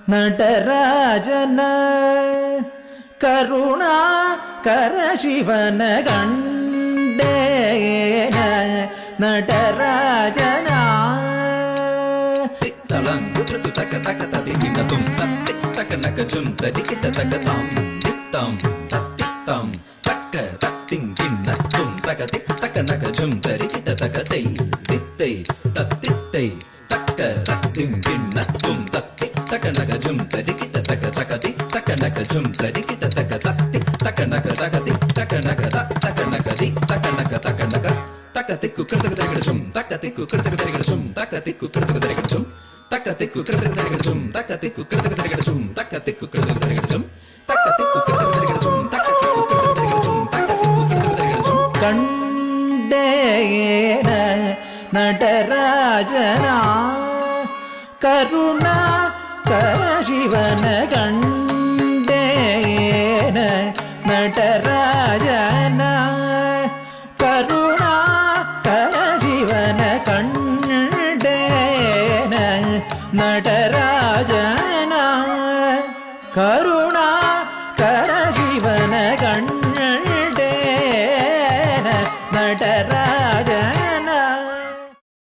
நடராஜன கருணாகர சிவன கண்டேன நடராஜனா தலங்கு தக்க தக்க ததிகின தும் தத்தி தக்க நக ஜும் ததிகிட்ட தக்க தாம் தித்தாம் தத்தித்தாம் தக்க தத்திங் கிண்ண தும் தக்க திக் தக்க நக ஜும் ததிகிட்ட தக்க தை தித்தை தத்தித்தை தக்க தத்திங் கிண்ண தும் தத்தி தக்க நக ஜும் ததிகிட்ட தக்க தக்க திக் தக்க நக ஜும் ததிகிட்ட தக்க தத்தி தக்க நக தக திக் தக்க நக தக்க நக திக் தக்க நக தக்க நக தக்க திக்கு கிடதக தரிகடசும் தக்க திக்கு கிடதக தரிகடசும் தக்க திக்கு கிடதக தரிகடசும் தக்க திக்கு கிடதக தரிகடசும் தக்க திக்கு கிடதக தரிகடசும் தக்க திக்கு கிடதக தரிகடசும் தக்க திக்கு கிடதக தரிகடசும் தக்க திக்கு கிடதக தரிகடசும் தக்க திக்கு கிடதக தரிகடசும் கண்டேன நடராஜனா கருணாகர சிவன கண்டேன நடராஜனா கருணாகர சிவன கண்டேன நடராஜனா கரு